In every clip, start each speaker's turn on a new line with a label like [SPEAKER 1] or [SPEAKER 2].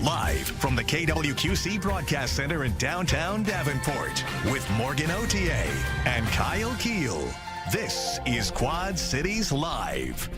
[SPEAKER 1] Live from the KWQC Broadcast Center in downtown Davenport with Morgan Otier and Kyle Keel. This is Quad Cities Live.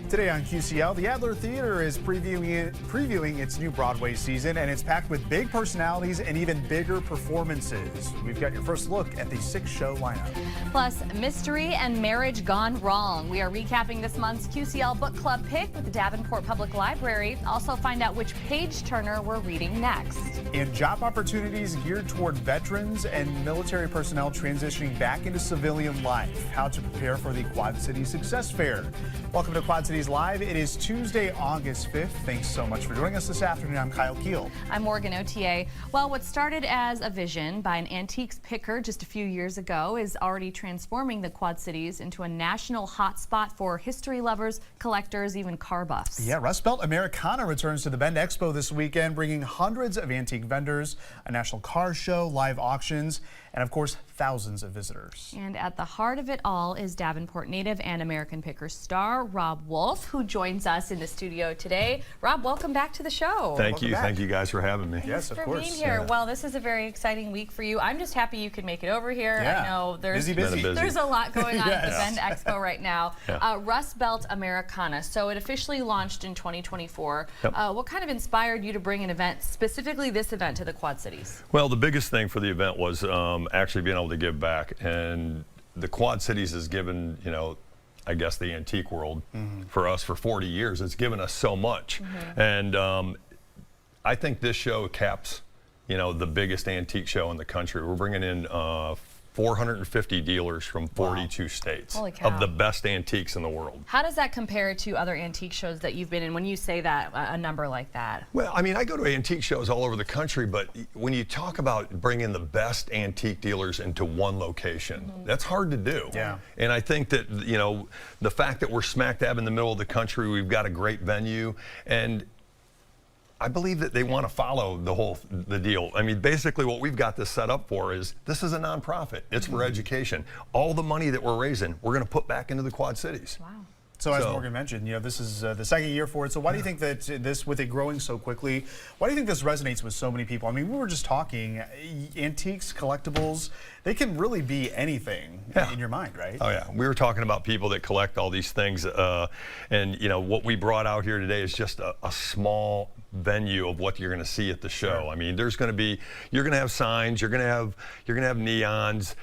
[SPEAKER 2] Today on QCL, the Adler Theater is previewing its new Broadway season, and it's packed with big personalities and even bigger performances. We've got your first look at the 6-show lineup.
[SPEAKER 3] Plus, mystery and marriage gone wrong. We are recapping this month's QCL Book Club pick with the Davenport Public Library. Also find out which page-turner we're reading next.
[SPEAKER 2] And job opportunities geared toward veterans and military personnel transitioning back into civilian life. How to prepare for the Quad Cities Success Fair. Welcome to Quad Cities Live. It is Tuesday, August 5th. Thanks so much for joining us this afternoon. I'm Kyle Keel.
[SPEAKER 3] I'm Morgan Otier. Well, what started as a vision by an antiques picker just a few years ago is already transforming the Quad Cities into a national hotspot for history lovers, collectors, even car buffs.
[SPEAKER 2] Yeah, Belt Americana returns to the Bend Expo this weekend, bringing hundreds of antique vendors, a national car show, live auctions, and of course, thousands of visitors.
[SPEAKER 3] And at the heart of it all is Davenport native and American Picker star Rob Wolf, who joins us in the studio today. Rob, welcome back to the show.
[SPEAKER 4] Thank you. Thank you guys for having me.
[SPEAKER 2] Yes, of
[SPEAKER 3] Thanks
[SPEAKER 2] course.
[SPEAKER 3] for being here. Well, this is a very exciting week for you. I'm just happy you could make it over here.
[SPEAKER 2] Yeah.
[SPEAKER 3] I know there's
[SPEAKER 2] busy.
[SPEAKER 3] There's a lot going on
[SPEAKER 2] Yes.
[SPEAKER 3] at the Bend Expo right now.
[SPEAKER 4] Yeah.
[SPEAKER 3] Belt Americana. So it officially launched in 2024.
[SPEAKER 4] Yep.
[SPEAKER 3] What kind of inspired you to bring an event, specifically this event, to the Quad Cities?
[SPEAKER 4] Well, the biggest thing for the event was actually being able to give back. And the Quad Cities has given, I guess the antique world for us for 40 years. It's given us so much. And I think this show caps, the biggest antique show in the country. We're bringing in 450 dealers from 42 states of the best antiques in the world.
[SPEAKER 3] How does that compare to other antique shows that you've been in when you say that, a number like that?
[SPEAKER 4] Well, I mean, I go to antique shows all over the country, but when you talk about bringing the best antique dealers into one location, that's hard to do.
[SPEAKER 2] Yeah.
[SPEAKER 4] And I think that, the fact that we're smack dab in the middle of the country, we've got a great venue, and I believe that they want to follow the deal. I mean, basically what we've got this set up for is this is a nonprofit. It's for education. All the money that we're raising, we're going to put back into the Quad Cities.
[SPEAKER 3] Wow.
[SPEAKER 2] So as Morgan mentioned, this is the second year for it. So why do you think that this, with it growing so quickly, why do you think this resonates with so many people? I mean, we were just talking, antiques, collectibles, they can really be anything in your mind, right?
[SPEAKER 4] Oh yeah, we were talking about people that collect all these things, and what we brought out here today is just a small venue of what you're going to see at the show. Sure. I mean, you're going to have signs, you're going to have neons.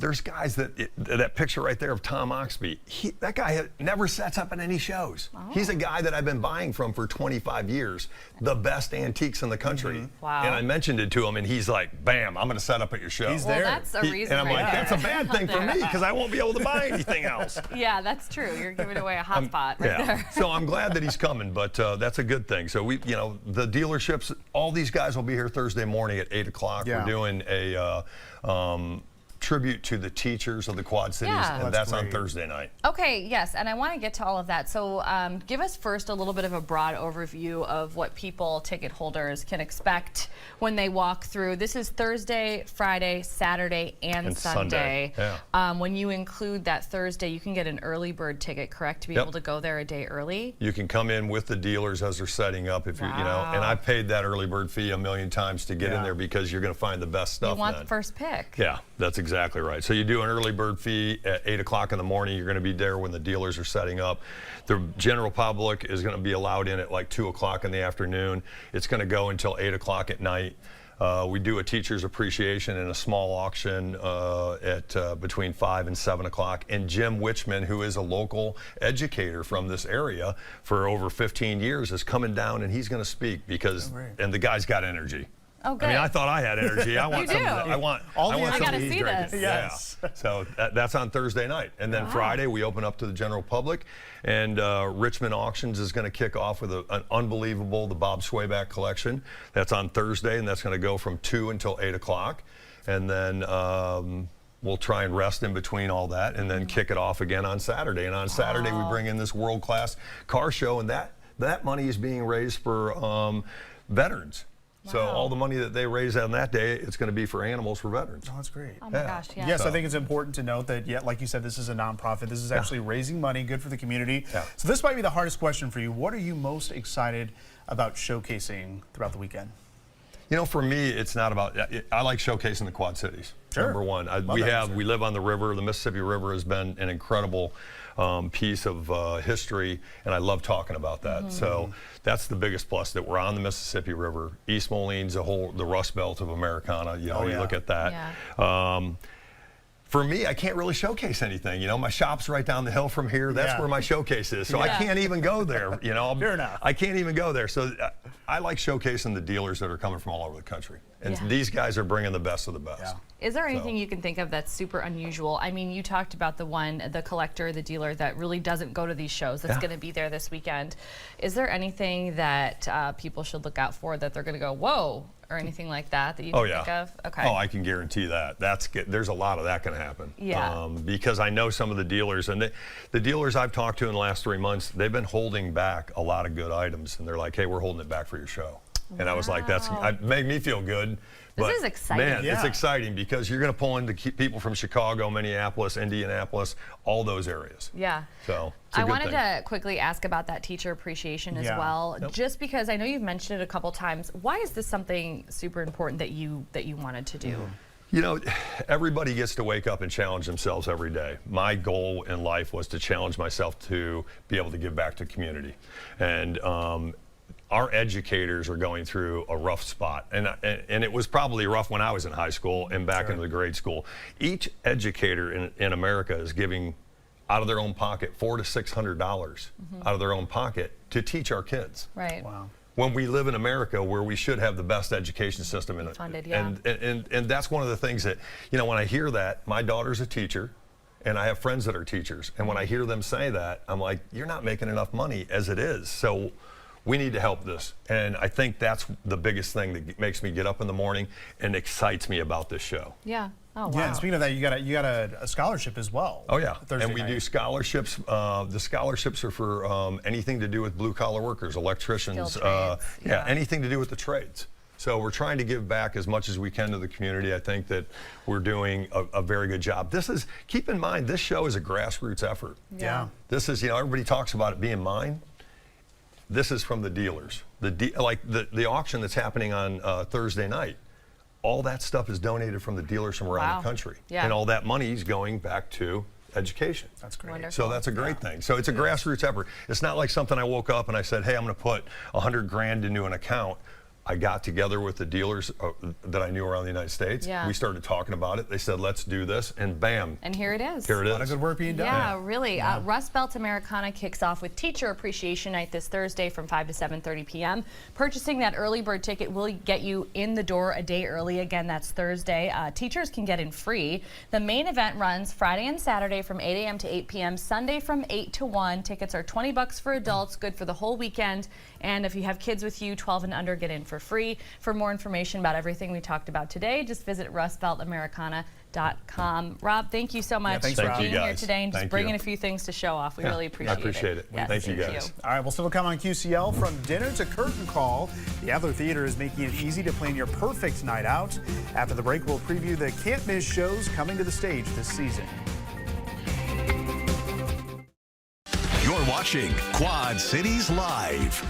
[SPEAKER 4] There's guys that picture right there of Tom Oxby. That guy never sets up in any shows. Oh. He's a guy that I've been buying from for 25 years. The best antiques in the country.
[SPEAKER 3] Wow.
[SPEAKER 4] And I mentioned it to him, and he's like, "Bam, I'm going to set up at your show."
[SPEAKER 2] He's there.
[SPEAKER 3] That's a reason.
[SPEAKER 4] And I'm like, "That's a bad thing for me because I won't be able to buy anything else."
[SPEAKER 3] Yeah, that's true. You're giving away a hot spot right there.
[SPEAKER 4] So I'm glad that he's coming, but that's a good thing. So the dealerships, all these guys will be here Thursday morning at 8 o'clock.
[SPEAKER 2] Yeah.
[SPEAKER 4] We're doing a tribute to the teachers of the Quad Cities, and that's on Thursday night.
[SPEAKER 3] Okay, yes, and I want to get to all of that. So give us first a little bit of a broad overview of what ticket holders can expect when they walk through. This is Thursday, Friday, Saturday, and Sunday.
[SPEAKER 4] Yeah.
[SPEAKER 3] When you include that Thursday, you can get an early bird ticket, correct, to be able to go there a day early?
[SPEAKER 4] You can come in with the dealers as they're setting up, if and I've paid that early bird fee a million times to get in there because you're going to find the best stuff.
[SPEAKER 3] You want first pick.
[SPEAKER 4] Yeah, that's exactly right. So you do an early bird fee at 8 o'clock in the morning. You're going to be there when the dealers are setting up. The general public is going to be allowed in at like 2 o'clock in the afternoon. It's going to go until 8 o'clock at night. We do a teacher's appreciation and a small auction at between 5 and 7 o'clock. And Jim Wichman, who is a local educator from this area for over 15 years, is coming down, and he's going to speak because, and the guy's got energy.
[SPEAKER 3] Oh, good.
[SPEAKER 4] I mean, I thought I had energy. I want some. I want
[SPEAKER 3] I
[SPEAKER 4] some
[SPEAKER 3] gotta
[SPEAKER 4] of these
[SPEAKER 3] see
[SPEAKER 4] drinking.
[SPEAKER 3] this.
[SPEAKER 2] Yes.
[SPEAKER 4] Yeah. So that's on Thursday night, and then Friday we open up to the general public, and Richmond Auctions is going to kick off with an unbelievable the Bob Swayback collection. That's on Thursday, and that's going to go from 2 until 8 o'clock, and then we'll try and rest in between all that, and then kick it off again on Saturday. And on Saturday we bring in this world-class car show, and that money is being raised for veterans. So all the money that they raise on that day, it's going to be for animals for veterans.
[SPEAKER 2] Oh, that's great.
[SPEAKER 3] Oh my gosh, yeah.
[SPEAKER 2] Yes, I think it's important to note that, like you said, this is a nonprofit. This is actually raising money, good for the community.
[SPEAKER 4] Yeah.
[SPEAKER 2] So this might be the hardest question for you. What are you most excited about showcasing throughout the weekend?
[SPEAKER 4] You know, for me, it's not about. I like showcasing the Quad Cities.
[SPEAKER 2] Sure.
[SPEAKER 4] Number one, we live on the river. The Mississippi River has been an incredible piece of history, and I love talking about that. So that's the biggest plus, that we're on the Mississippi River. East Moline's the Rust Belt of Americana. You know, you look at that.
[SPEAKER 3] Yeah.
[SPEAKER 4] For me, I can't really showcase anything. You know, my shop's right down the hill from here. That's where my showcase is. So I can't even go there. You know,
[SPEAKER 2] Fair enough.
[SPEAKER 4] I can't even go there. So I like showcasing the dealers that are coming from all over the country. And these guys are bringing the best of the best.
[SPEAKER 2] Yeah.
[SPEAKER 3] Is there anything you can think of that's super unusual? I mean, you talked about the collector, the dealer that really doesn't go to these shows, that's going to be there this weekend. Is there anything that people should look out for, that they're going to go, whoa, or anything like that you can think of? Okay.
[SPEAKER 4] Oh, I can guarantee that. There's a lot of that going to happen.
[SPEAKER 3] Yeah.
[SPEAKER 4] Because I know some of the dealers, and the dealers I've talked to in the last 3 months, they've been holding back a lot of good items, and they're like, hey, we're holding it back for your show. And I was like, it made me feel good.
[SPEAKER 3] This
[SPEAKER 4] But,
[SPEAKER 3] is exciting.
[SPEAKER 4] Man, it's exciting because you're going to pull in people from Chicago, Minneapolis, Indianapolis, all those areas.
[SPEAKER 3] Yeah.
[SPEAKER 4] So it's a
[SPEAKER 3] I
[SPEAKER 4] good
[SPEAKER 3] wanted
[SPEAKER 4] thing.
[SPEAKER 3] to quickly ask about that teacher appreciation as well, just because I know you've mentioned it a couple times. Why is this something super important that you wanted to do?
[SPEAKER 4] You know, everybody gets to wake up and challenge themselves every day. My goal in life was to challenge myself to be able to give back to community. And our educators are going through a rough spot. And it was probably rough when I was in high school and back into the grade school. Each educator in America is giving out of their own pocket $400 to $600 out of their own pocket to teach our kids.
[SPEAKER 3] Right.
[SPEAKER 2] Wow.
[SPEAKER 4] When we live in America, where we should have the best education system in it.
[SPEAKER 3] Funded, yeah.
[SPEAKER 4] And that's one of the things that, you know, when I hear that, my daughter's a teacher, and I have friends that are teachers, and when I hear them say that, I'm like, you're not making enough money as it is. So we need to help this. And I think that's the biggest thing that makes me get up in the morning and excites me about this show.
[SPEAKER 3] Yeah. Oh, wow.
[SPEAKER 2] Yeah, and speaking of that, you got a scholarship as well.
[SPEAKER 4] Oh yeah,
[SPEAKER 2] Thursday
[SPEAKER 4] and we
[SPEAKER 2] night.
[SPEAKER 4] do scholarships. The scholarships are for anything to do with blue collar workers, electricians,
[SPEAKER 3] Skilled trades,
[SPEAKER 4] anything to do with the trades. So we're trying to give back as much as we can to the community. I think that we're doing a very good job. Keep in mind, this show is a grassroots effort.
[SPEAKER 2] Yeah.
[SPEAKER 4] This is, you know, everybody talks about it being mine. This is from the dealers. The auction that's happening on Thursday night. All that stuff is donated from the dealers from around the country.
[SPEAKER 3] Yeah.
[SPEAKER 4] And all that money is going back to education.
[SPEAKER 2] That's great.
[SPEAKER 3] Wonderful.
[SPEAKER 4] So that's a great thing. So it's a grassroots effort. It's not like something I woke up and I said, hey, I'm going to put $100 grand into an account. I got together with the dealers that I knew around the United States.
[SPEAKER 3] Yeah.
[SPEAKER 4] We started talking about it. They said, let's do this, and bam.
[SPEAKER 3] And here it is.
[SPEAKER 4] Here it
[SPEAKER 2] A lot of
[SPEAKER 4] is.
[SPEAKER 2] good work being done.
[SPEAKER 3] Yeah, really. Rust Belt Americana kicks off with Teacher Appreciation Night this Thursday from 5 to 7:30 p.m. Purchasing that early bird ticket will get you in the door a day early. Again, that's Thursday. Teachers can get in free. The main event runs Friday and Saturday from 8 a.m. to 8 p.m., Sunday from 8 to 1. Tickets are $20 for adults, good for the whole weekend. And if you have kids with you, 12 and under, get in for free. For more information about everything we talked about today, just visit rustbeltamericana.com. Rob, thank you so much
[SPEAKER 2] thanks,
[SPEAKER 3] for
[SPEAKER 2] Rob.
[SPEAKER 3] being here
[SPEAKER 4] guys.
[SPEAKER 3] today and just
[SPEAKER 4] Thank
[SPEAKER 3] bringing
[SPEAKER 4] you.
[SPEAKER 3] a few things to show off. We really appreciate it.
[SPEAKER 4] I appreciate it.
[SPEAKER 3] Yes,
[SPEAKER 4] Thank you guys.
[SPEAKER 2] All right, we'll still come on QCL from dinner to curtain call. The Adler Theater is making it easy to plan your perfect night out. After the break, we'll preview the can't miss shows coming to the stage this season.
[SPEAKER 1] You're watching Quad Cities Live.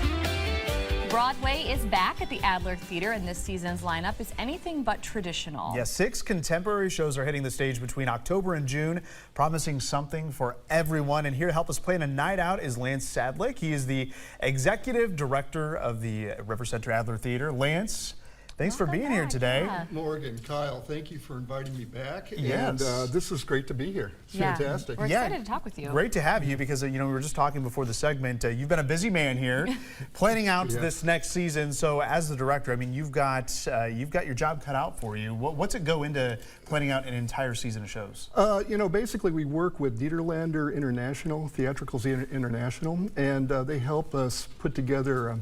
[SPEAKER 3] Broadway is back at the Adler Theater, and this season's lineup is anything but traditional.
[SPEAKER 2] Yeah, 6 contemporary shows are hitting the stage between October and June, promising something for everyone. And here to help us plan a night out is Lance Sadlick. He is the executive director of the River Center Adler Theater. Lance, thanks for being here today.
[SPEAKER 3] Yeah.
[SPEAKER 5] Morgan, Kyle, thank you for inviting me back.
[SPEAKER 2] Yes.
[SPEAKER 5] And this is great to be here. It's
[SPEAKER 3] Yeah.
[SPEAKER 5] fantastic.
[SPEAKER 3] We're excited to talk with you.
[SPEAKER 2] Great to have you because, you know, we were just talking before the segment. You've been a busy man here planning out this next season. So as the director, I mean, you've got your job cut out for you. What's it go into planning out an entire season of shows?
[SPEAKER 5] You know, basically we work with Dieterlander International, Theatricals International, and they help us put together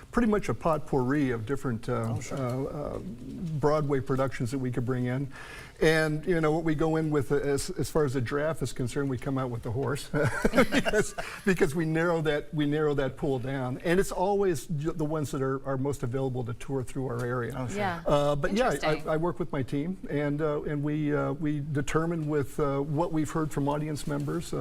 [SPEAKER 5] pretty much a potpourri of different Broadway productions that we could bring in. And you know what we go in with as far as the draft is concerned, we come out with the horse because we narrow that pool down, and it's always the ones that are most available to tour through our area.
[SPEAKER 2] Oh, sure.
[SPEAKER 3] Yeah.
[SPEAKER 5] But yeah, I work with my team, and we determine with what we've heard from audience members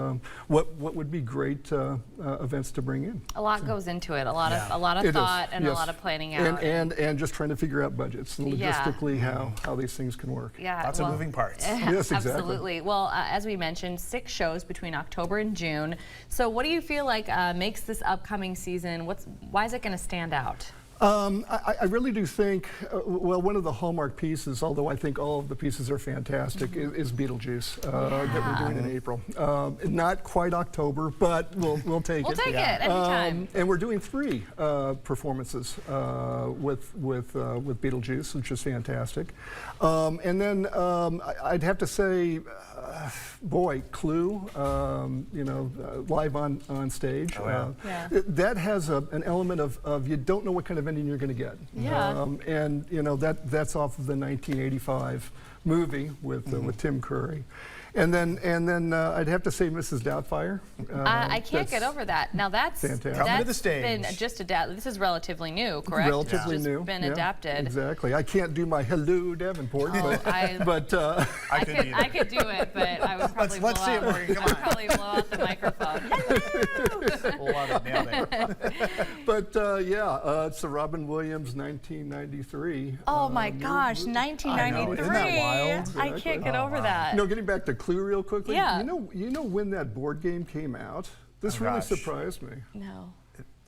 [SPEAKER 5] what would be great events to bring in.
[SPEAKER 3] A lot goes into it. A lot of
[SPEAKER 5] It
[SPEAKER 3] thought
[SPEAKER 5] is,
[SPEAKER 3] and a
[SPEAKER 5] yes.
[SPEAKER 3] lot of planning out.
[SPEAKER 5] And just trying to figure out budgets and
[SPEAKER 3] Yeah.
[SPEAKER 5] logistically how these things can work.
[SPEAKER 3] Yeah,
[SPEAKER 2] Lots of moving parts.
[SPEAKER 5] Yes, exactly.
[SPEAKER 3] Absolutely. Well, as we mentioned, 6 shows between October and June. So what do you feel like makes this upcoming season, why is it going to stand out?
[SPEAKER 5] I really do think, well, one of the hallmark pieces, although I think all of the pieces are fantastic, is Beetlejuice that we're doing in April. Not quite October, but we'll take it.
[SPEAKER 3] We'll take it anytime.
[SPEAKER 5] And we're doing 3 performances with Beetlejuice, which is fantastic. And then I'd have to say, boy, Clue, you know, live on stage.
[SPEAKER 2] Oh,
[SPEAKER 3] yeah.
[SPEAKER 5] That has an element of you don't know what kind of ending you're going to get.
[SPEAKER 3] Yeah.
[SPEAKER 5] And you know that's off of the 1985 movie with Tim Curry. And then I'd have to say Mrs. Doubtfire.
[SPEAKER 3] I can't get over that. Now that's
[SPEAKER 5] fantastic.
[SPEAKER 2] Coming to the
[SPEAKER 3] that's
[SPEAKER 2] stage.
[SPEAKER 3] been just adapted. This is relatively new, correct?
[SPEAKER 5] Relatively
[SPEAKER 3] It's just
[SPEAKER 5] new.
[SPEAKER 3] been
[SPEAKER 5] yeah,
[SPEAKER 3] adapted.
[SPEAKER 5] Exactly. I can't do my hello Davenport,
[SPEAKER 3] Oh,
[SPEAKER 5] but
[SPEAKER 2] I couldn't
[SPEAKER 3] I could do it, but I would probably
[SPEAKER 2] Let's see it,
[SPEAKER 3] blow out.
[SPEAKER 2] Morgan. Come
[SPEAKER 3] I'd
[SPEAKER 2] on.
[SPEAKER 3] probably blow out the microphone.
[SPEAKER 2] Love it. Nailed it.
[SPEAKER 5] but yeah, it's the Robin Williams 1993.
[SPEAKER 3] Oh my gosh, 1993.
[SPEAKER 2] Isn't that wild?
[SPEAKER 3] I can't get over that.
[SPEAKER 5] You know, getting back to Clue real quickly.
[SPEAKER 3] Yeah.
[SPEAKER 5] You know when that board game came out? This
[SPEAKER 2] Oh,
[SPEAKER 5] really
[SPEAKER 2] gosh.
[SPEAKER 5] surprised me.
[SPEAKER 3] No.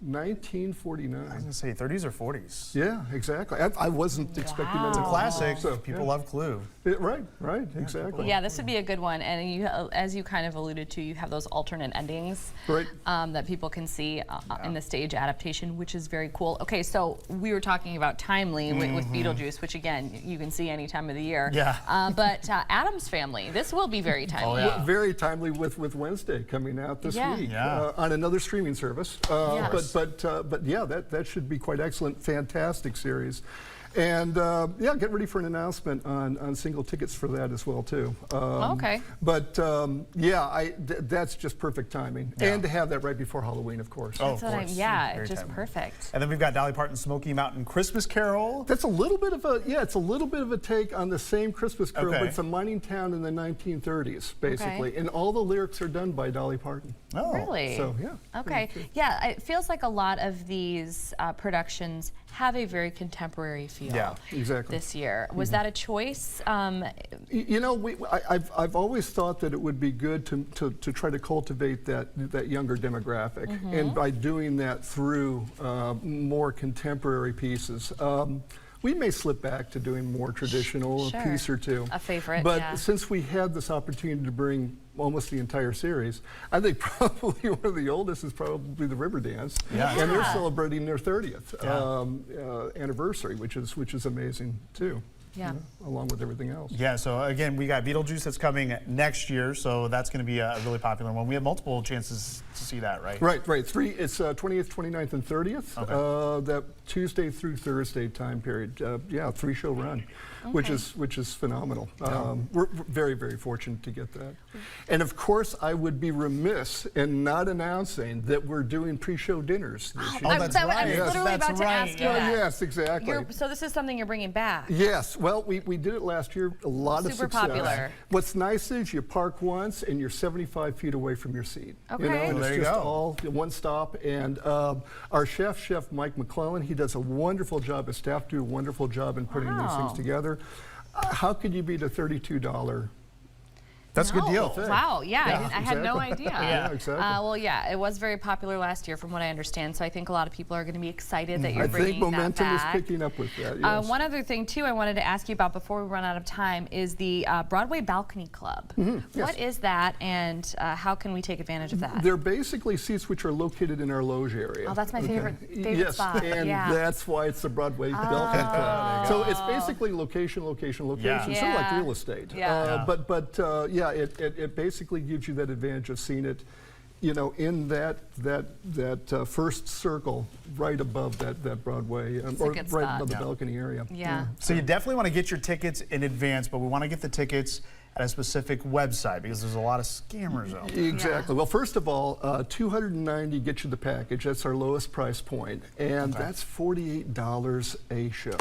[SPEAKER 5] 1949.
[SPEAKER 2] I was going to say 30s or 40s.
[SPEAKER 5] Yeah, exactly. I wasn't expecting that.
[SPEAKER 3] Wow.
[SPEAKER 5] at all.
[SPEAKER 2] Classic.
[SPEAKER 5] So,
[SPEAKER 2] People
[SPEAKER 5] yeah.
[SPEAKER 2] love Clue.
[SPEAKER 5] Right, exactly.
[SPEAKER 3] Yeah, this would be a good one. And you, as you kind of alluded to, you have those alternate endings
[SPEAKER 5] Right.
[SPEAKER 3] that people can see in the stage adaptation, which is very cool. Okay, so we were talking about timely with Beetlejuice, which again, you can see any time of the year.
[SPEAKER 2] Yeah.
[SPEAKER 3] But Addams Family, this will be very timely.
[SPEAKER 2] yeah.
[SPEAKER 5] Very timely with Wednesday coming out this
[SPEAKER 3] Yeah.
[SPEAKER 5] week
[SPEAKER 2] Yeah.
[SPEAKER 5] on another streaming service.
[SPEAKER 3] Yes.
[SPEAKER 5] But yeah, that should be quite excellent. Fantastic series. And yeah, get ready for an announcement on single tickets for that as well too.
[SPEAKER 3] Okay.
[SPEAKER 5] But yeah, that's just perfect timing,
[SPEAKER 2] Yeah.
[SPEAKER 5] and to have that right before Halloween, of course.
[SPEAKER 2] Oh,
[SPEAKER 3] That's
[SPEAKER 2] of
[SPEAKER 3] what
[SPEAKER 2] course.
[SPEAKER 3] yeah,
[SPEAKER 2] Very
[SPEAKER 3] just
[SPEAKER 2] timely.
[SPEAKER 3] perfect.
[SPEAKER 2] And then we've got Dolly Parton's Smoky Mountain Christmas Carol.
[SPEAKER 5] That's a little bit of a it's a little bit of a take on the same Christmas Carol,
[SPEAKER 2] Okay.
[SPEAKER 5] but it's a mining town in the 1930s, basically, and all the lyrics are done by Dolly Parton.
[SPEAKER 2] Oh.
[SPEAKER 3] Really?
[SPEAKER 5] So yeah.
[SPEAKER 3] Okay. Yeah, it feels like a lot of these productions have a very contemporary feel.
[SPEAKER 2] Yeah,
[SPEAKER 5] exactly.
[SPEAKER 3] This year, was that a choice?
[SPEAKER 5] You know, I've always thought that it would be good to try to cultivate that younger demographic, and by doing that through more contemporary pieces. We may slip back to doing more traditional,
[SPEAKER 3] Sure.
[SPEAKER 5] a piece or two.
[SPEAKER 3] A favorite,
[SPEAKER 5] But
[SPEAKER 3] yeah.
[SPEAKER 5] since we had this opportunity to bring almost the entire series, I think probably one of the oldest is probably the Riverdance.
[SPEAKER 2] Yeah.
[SPEAKER 5] And they're
[SPEAKER 3] Yeah.
[SPEAKER 5] celebrating their 30th
[SPEAKER 2] Yeah.
[SPEAKER 5] anniversary, which is amazing too.
[SPEAKER 3] Yeah.
[SPEAKER 5] Along with everything else.
[SPEAKER 2] Yeah, so again, we got Beetlejuice that's coming next year, so that's going to be a really popular one. We have multiple chances to see that, right?
[SPEAKER 5] Right. It's 20th, 29th, and 30th.
[SPEAKER 2] Okay.
[SPEAKER 5] That Tuesday through Thursday time period. Yeah, 3-show run, which is phenomenal. We're very, very fortunate to get that. And of course, I would be remiss in not announcing that we're doing pre-show dinners this year.
[SPEAKER 2] Oh, that's
[SPEAKER 3] I was
[SPEAKER 2] right.
[SPEAKER 3] literally
[SPEAKER 2] Yes,
[SPEAKER 3] about
[SPEAKER 2] that's
[SPEAKER 3] to
[SPEAKER 2] right.
[SPEAKER 3] ask you
[SPEAKER 2] Yeah.
[SPEAKER 3] that.
[SPEAKER 5] Yes, exactly.
[SPEAKER 3] So this is something you're bringing back.
[SPEAKER 5] Yes, well, we did it last year. A lot of
[SPEAKER 3] Super
[SPEAKER 5] success.
[SPEAKER 3] popular.
[SPEAKER 5] What's nice is you park once and you're 75 feet away from your seat. You know,
[SPEAKER 3] Okay.
[SPEAKER 5] and
[SPEAKER 2] Well, there
[SPEAKER 5] it's
[SPEAKER 2] you
[SPEAKER 5] just
[SPEAKER 2] go.
[SPEAKER 5] all one stop. And our Chef Mike McClellan, he does a wonderful job. His staff do a wonderful job in putting these
[SPEAKER 3] Wow.
[SPEAKER 5] things together. How could you beat a $32?
[SPEAKER 2] That's a good deal.
[SPEAKER 3] Oh, wow, yeah,
[SPEAKER 5] Yeah,
[SPEAKER 3] I had no
[SPEAKER 5] exactly.
[SPEAKER 3] idea.
[SPEAKER 5] Yeah, exactly.
[SPEAKER 3] Well, yeah, it was very popular last year from what I understand, so I think a lot of people are going to be excited that you're
[SPEAKER 5] I
[SPEAKER 3] bringing
[SPEAKER 5] think momentum
[SPEAKER 3] that
[SPEAKER 5] is
[SPEAKER 3] back.
[SPEAKER 5] picking up with that. Yes.
[SPEAKER 3] One other thing, too, I wanted to ask you about before we run out of time is the Broadway Balcony Club.
[SPEAKER 5] yes.
[SPEAKER 3] What is that, and how can we take advantage of that?
[SPEAKER 5] They're basically seats which are located in our loge area.
[SPEAKER 3] Oh, that's my favorite
[SPEAKER 5] Yes,
[SPEAKER 3] spot.
[SPEAKER 5] and
[SPEAKER 3] Yeah.
[SPEAKER 5] that's why it's the Broadway Balcony Club. So it's basically location,
[SPEAKER 2] Yeah.
[SPEAKER 5] sort of like
[SPEAKER 3] Yeah.
[SPEAKER 5] real estate.
[SPEAKER 3] Yeah.
[SPEAKER 5] But yeah, it basically gives you that advantage of seeing it you know, in that first circle, right above that Broadway, or right above the balcony area.
[SPEAKER 3] Yeah.
[SPEAKER 2] So you definitely want to get your tickets in advance, but we want to get the tickets at a specific website because there's a lot of scammers out there.
[SPEAKER 5] Exactly. Well, first of all, $290 gets you the package. That's our lowest price point, and that's $48 a show.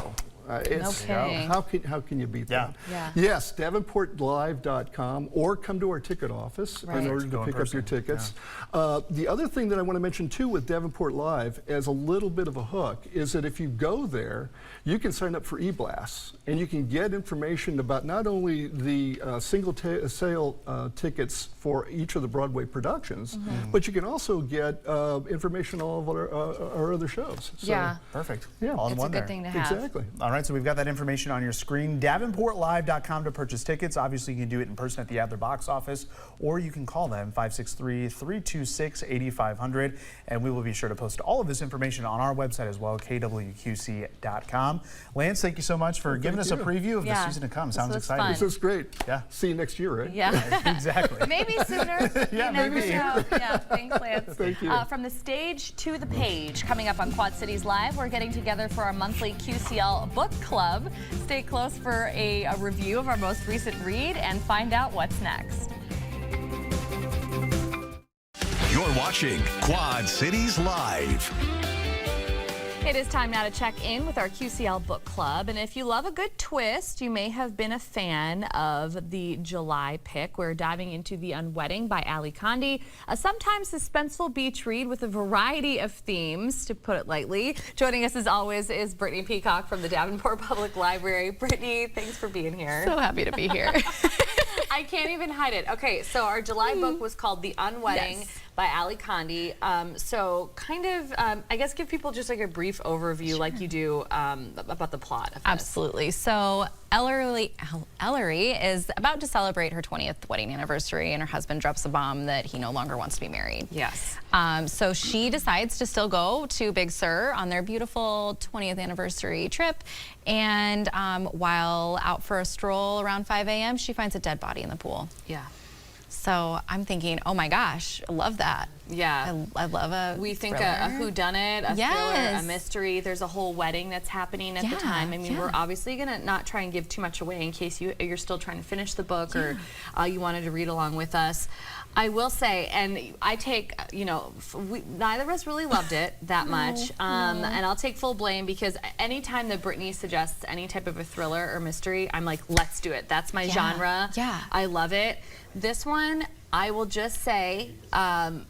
[SPEAKER 3] Okay.
[SPEAKER 5] How can you beat that?
[SPEAKER 3] Yeah.
[SPEAKER 5] Yes, DavenportLive.com, or come to our ticket office in order to pick up your tickets. The other thing that I want to mention too with Davenport Live as a little bit of a hook is that if you go there, you can sign up for e-blasts and you can get information about not only the single sale tickets for each of the Broadway productions, but you can also get information on all of our other shows. So,
[SPEAKER 3] Yeah.
[SPEAKER 2] Perfect.
[SPEAKER 5] Yeah.
[SPEAKER 2] All in
[SPEAKER 3] It's
[SPEAKER 2] one
[SPEAKER 3] a good
[SPEAKER 2] there.
[SPEAKER 3] thing to have.
[SPEAKER 5] Exactly.
[SPEAKER 2] All right, so we've got that information on your screen. DavenportLive.com to purchase tickets. Obviously, you can do it in person at the Adler box office, or you can call them 563-326-8500, and we will be sure to post all of this information on our website as well, kwqc.com. Lance, thank you so much for giving us a preview of the season to come. Sounds exciting.
[SPEAKER 3] fun.
[SPEAKER 5] This is great.
[SPEAKER 2] Yeah.
[SPEAKER 5] See you next year, right?
[SPEAKER 3] Yeah.
[SPEAKER 2] Exactly.
[SPEAKER 3] Maybe sooner.
[SPEAKER 2] Yeah,
[SPEAKER 3] You never
[SPEAKER 2] maybe.
[SPEAKER 3] know. Yeah, thanks, Lance.
[SPEAKER 5] Thank you.
[SPEAKER 3] From the stage to the page, coming up on Quad Cities Live, we're getting together for our monthly QCL Book Club. Stay close for a review of our most recent read and find out what's next.
[SPEAKER 1] You're watching Quad Cities Live.
[SPEAKER 3] It is time now to check in with our QCL Book Club, and if you love a good twist, you may have been a fan of the July pick. We're diving into The Unwedding by Ali Kandi, a sometimes suspenseful beach read with a variety of themes, to put it lightly. Joining us as always is Brittany Peacock from the Davenport Public Library. Brittany, thanks for being here.
[SPEAKER 6] So happy to be here.
[SPEAKER 3] I can't even hide it. Okay, so our July book was called The Unwedding by Ali Kandi. So kind of, I guess, give people just like a brief overview like you do about the plot of this.
[SPEAKER 6] Absolutely. So Ellery is about to celebrate her 20th wedding anniversary, and her husband drops a bomb that he no longer wants to be married.
[SPEAKER 3] Yes.
[SPEAKER 6] So she decides to still go to Big Sur on their beautiful 20th anniversary trip, and while out for a stroll around 5 a.m., she finds a dead body in the pool.
[SPEAKER 3] Yeah.
[SPEAKER 6] So I'm thinking, oh my gosh, I love that.
[SPEAKER 3] Yeah.
[SPEAKER 6] I love a
[SPEAKER 3] We think a
[SPEAKER 6] thriller.
[SPEAKER 3] whodunit, a thriller, a
[SPEAKER 6] Yes.
[SPEAKER 3] mystery. There's a whole wedding that's happening at the
[SPEAKER 6] Yeah,
[SPEAKER 3] time. I mean,
[SPEAKER 6] yeah.
[SPEAKER 3] we're obviously going to not try and give too much away in case you're still trying to finish the book or you wanted to read along with us. I will say, and I take, you know, neither of us really loved it that much, and I'll take full blame because anytime that Brittany suggests any type of a thriller or mystery, I'm like, let's do it. That's my genre.
[SPEAKER 6] Yeah.
[SPEAKER 3] I love it. This one, I will just say,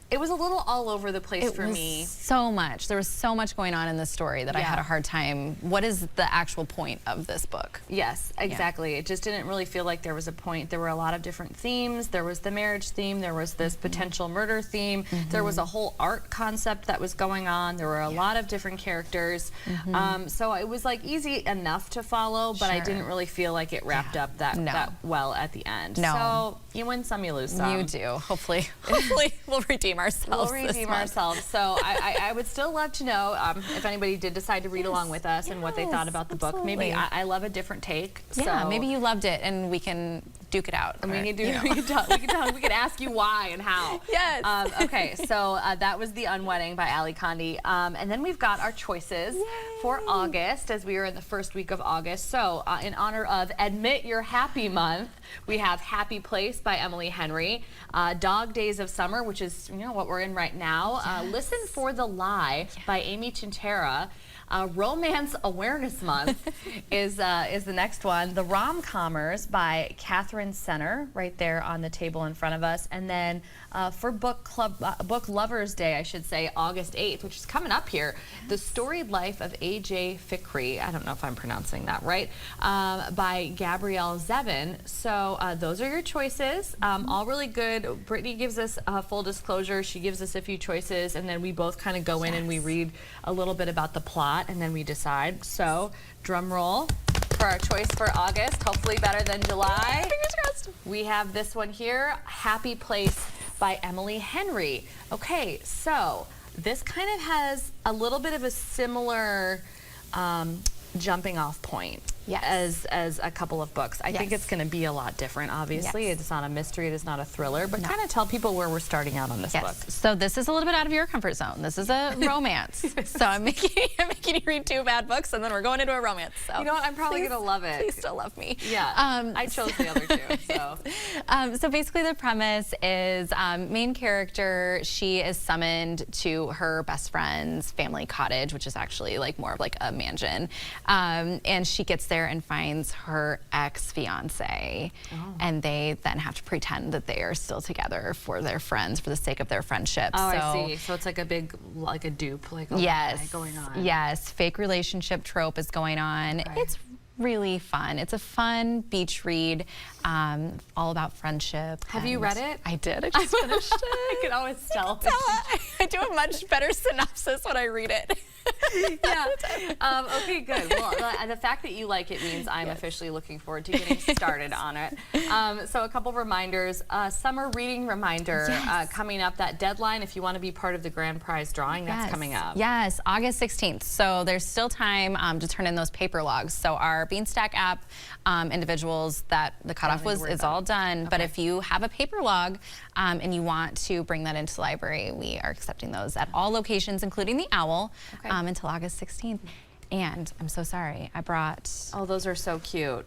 [SPEAKER 3] it was a little all over the place for me.
[SPEAKER 6] So much. There was so much going on in this story that I had a hard time. What is the actual point of this book?
[SPEAKER 3] Yes, exactly. It just didn't really feel like there was a point. There were a lot of different themes. There was the marriage theme. There was this potential murder theme. There was a whole art concept that was going on. There were a lot of different characters. So it was like easy enough to follow, but I didn't really feel like it wrapped up that well at the end.
[SPEAKER 6] No.
[SPEAKER 3] So you win some, you lose some.
[SPEAKER 6] You do. Hopefully we'll redeem ourselves.
[SPEAKER 3] We'll redeem ourselves. So I would still love to know if anybody did decide to read along with us and what they thought about the book. Maybe I love a different take.
[SPEAKER 6] Yeah,
[SPEAKER 3] so.
[SPEAKER 6] maybe you loved it and we can duke it out.
[SPEAKER 3] And we
[SPEAKER 6] or,
[SPEAKER 3] can we can ask you why and how.
[SPEAKER 6] Yes.
[SPEAKER 3] Okay, so that was The Unwedding by Ali Kandi. And then we've got our choices for August, as we are in the first week of August. So in honor of Admit You're Happy Month, we have Happy Place by Emily Henry, Dog Days of Summer, which is what we're in right now, Listen for the Lie by Amy Chintera, Romance Awareness Month is the next one. The Rom-Commers by Catherine Senner, right there on the table in front of us. And then for Book Lovers Day, I should say, August 8th, which is coming up here, The Storied Life of A.J. Fikri, I don't know if I'm pronouncing that right, by Gabrielle Zevin. So those are your choices. All really good. Brittany gives us full disclosure. She gives us a few choices, and then we both kind of go in and we read a little bit about the plot, and then we decide. So, drum roll for our choice for August, hopefully better than July.
[SPEAKER 6] Fingers crossed.
[SPEAKER 3] We have this one here, Happy Place by Emily Henry. Okay, so this kind of has a little bit of a similar jumping off point. as a couple of books. I think it's going to be a lot different, obviously. It's not a mystery, it is not a thriller, but kind of tell people where we're starting out on this book.
[SPEAKER 6] So this is a little bit out of your comfort zone. This is a romance. So I'm making you read 2 bad books, and then we're going into a romance. So
[SPEAKER 3] you know what? I'm probably going to love it.
[SPEAKER 6] Please still love me.
[SPEAKER 3] Yeah. I chose the other 2. So.
[SPEAKER 6] So basically the premise is main character, she is summoned to her best friend's family cottage, which is actually like more of like a mansion. And she gets there and finds her ex-fiance. And they then have to pretend that they are still together for their friends, for the sake of their friendship.
[SPEAKER 3] Oh, I see. So it's like a big, like a dupe, like going on.
[SPEAKER 6] Yes, fake relationship trope is going on.
[SPEAKER 3] Okay.
[SPEAKER 6] It's really fun. It's a fun beach read, all about friendship.
[SPEAKER 3] Have you read it?
[SPEAKER 6] I did. I just finished it.
[SPEAKER 3] I can always tell.
[SPEAKER 6] I do a much better synopsis when I read it.
[SPEAKER 3] Okay, good. Well, the fact that you like it means I'm officially looking forward to getting started on it. So a couple reminders. Summer reading reminder coming up. That deadline, if you want to be part of the grand prize drawing, that's coming up.
[SPEAKER 6] Yes, August 16th. So there's still time to turn in those paper logs. So our Beanstack app individuals, that the cutoff is all done. But if you have a paper log and you want to bring that into the library, we are accepting those at all locations, including the Owl. Until August 16th. And I'm so sorry, I brought...
[SPEAKER 3] Oh, those are so cute.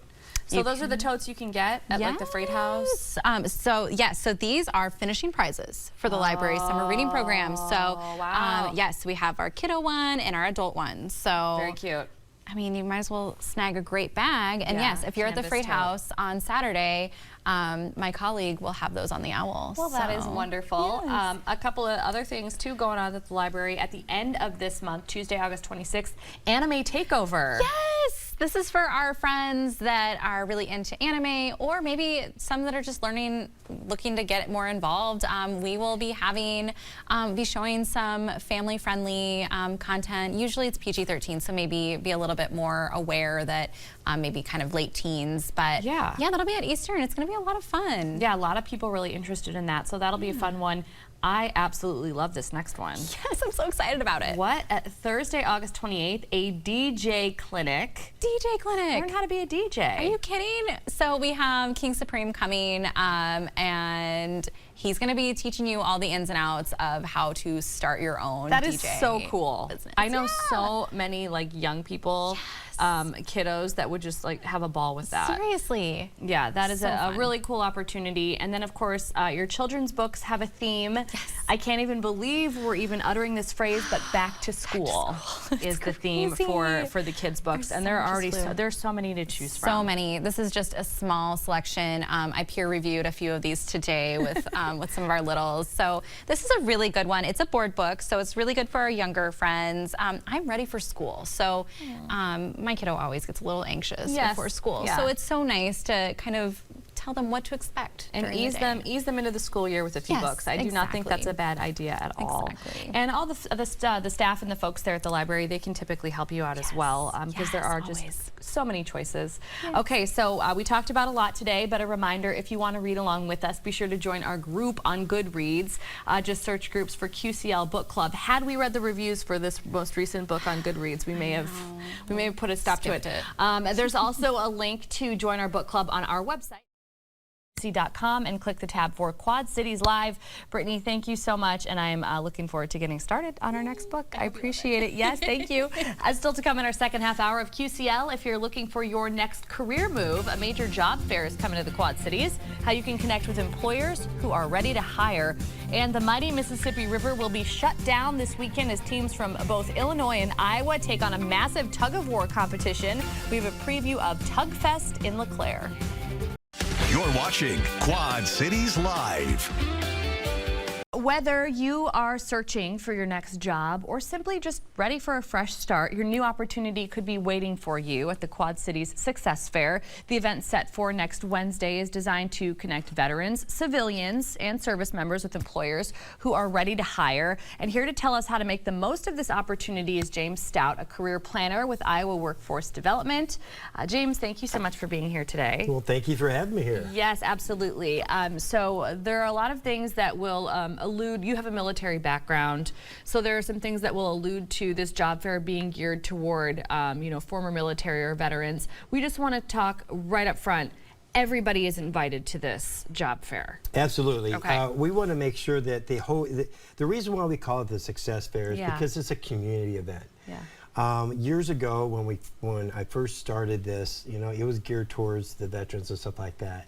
[SPEAKER 3] So those are the totes you can get at like the Freight House?
[SPEAKER 6] So these are finishing prizes for the library summer reading program. So yes, we have our kiddo one and our adult one. So
[SPEAKER 3] very cute.
[SPEAKER 6] I mean, you might as well snag a great bag. And yes, if you're at the Freight House on Saturday, my colleague will have those on the Owl.
[SPEAKER 3] Well, that is wonderful.
[SPEAKER 6] Yes.
[SPEAKER 3] A couple of other things, too, going on at the library. At the end of this month, Tuesday, August 26th, Anime Takeover.
[SPEAKER 6] Yes! This is for our friends that are really into anime, or maybe some that are just looking to get more involved. We will be be showing some family-friendly content. Usually it's PG-13, so maybe be a little bit more aware that maybe kind of late teens. But yeah, that'll be at Easter, and it's going to be a lot of fun.
[SPEAKER 3] Yeah, a lot of people really interested in that, so that'll be a fun one. I absolutely love this next one.
[SPEAKER 6] Yes, I'm so excited about it.
[SPEAKER 3] What? Thursday, August 28th, a DJ clinic.
[SPEAKER 6] DJ clinic.
[SPEAKER 3] Learn how to be a DJ.
[SPEAKER 6] Are you kidding? So we have King Supreme coming, and he's going to be teaching you all the ins and outs of how to start your own
[SPEAKER 3] That
[SPEAKER 6] DJ
[SPEAKER 3] is so cool.
[SPEAKER 6] business.
[SPEAKER 3] I know so many like young people, kiddos that would just like have a ball with that.
[SPEAKER 6] Seriously.
[SPEAKER 3] Yeah, that is
[SPEAKER 6] So
[SPEAKER 3] a
[SPEAKER 6] fun.
[SPEAKER 3] really cool opportunity. And then of course, your children's books have a theme.
[SPEAKER 6] Yes.
[SPEAKER 3] I can't even believe we're even uttering this phrase, but back to school is the theme for the kids' books. And there are already there's so many to choose from.
[SPEAKER 6] So many. This is just a small selection. I peer reviewed a few of these today with some of our littles. So this is a really good one. It's a board book, so it's really good for our younger friends. I'm ready for school. So my kiddo always gets a little anxious before school.
[SPEAKER 3] Yeah.
[SPEAKER 6] So it's so nice to kind of tell them what to expect
[SPEAKER 3] and ease them into the school year with a few books. I do not think that's a bad idea at all.
[SPEAKER 6] Exactly.
[SPEAKER 3] And all the staff and the folks there at the library, they can typically help you out as well, because there are just so many choices. Okay, so we talked about a lot today, but a reminder, if you want to read along with us, be sure to join our group on Goodreads. Just search groups for QCL Book Club. Had we read the reviews for this most recent book on Goodreads, we may have put a stop to it. There's also a link to join our book club on our website, and click the tab for Quad Cities Live. Brittany, thank you so much, and I'm looking forward to getting started on our next book. I appreciate it. Yes, thank you. Still to come in our second half hour of QCL, if you're looking for your next career move, a major job fair is coming to the Quad Cities, how you can connect with employers who are ready to hire, and the mighty Mississippi River will be shut down this weekend as teams from both Illinois and Iowa take on a massive tug-of-war competition. We have a preview of TugFest in LeClaire.
[SPEAKER 1] You're watching Quad Cities Live.
[SPEAKER 3] Whether you are searching for your next job or simply just ready for a fresh start, your new opportunity could be waiting for you at the Quad Cities Success Fair. The event set for next Wednesday is designed to connect veterans, civilians, and service members with employers who are ready to hire. And here to tell us how to make the most of this opportunity is James Stout, a career planner with Iowa Workforce Development. James, thank you so much for being here today.
[SPEAKER 7] Well, thank you for having me here.
[SPEAKER 3] Yes, absolutely. So there are a lot of things that will allude, you have a military background, so there are some things that will allude to this job fair being geared toward, former military or veterans. We just want to talk right up front. Everybody is invited to this job fair.
[SPEAKER 7] Absolutely.
[SPEAKER 3] Okay.
[SPEAKER 7] We want to make sure that the reason why we call it the Success Fair is because it's a community event.
[SPEAKER 3] Yeah.
[SPEAKER 7] Years ago, when I first started this, it was geared towards the veterans and stuff like that.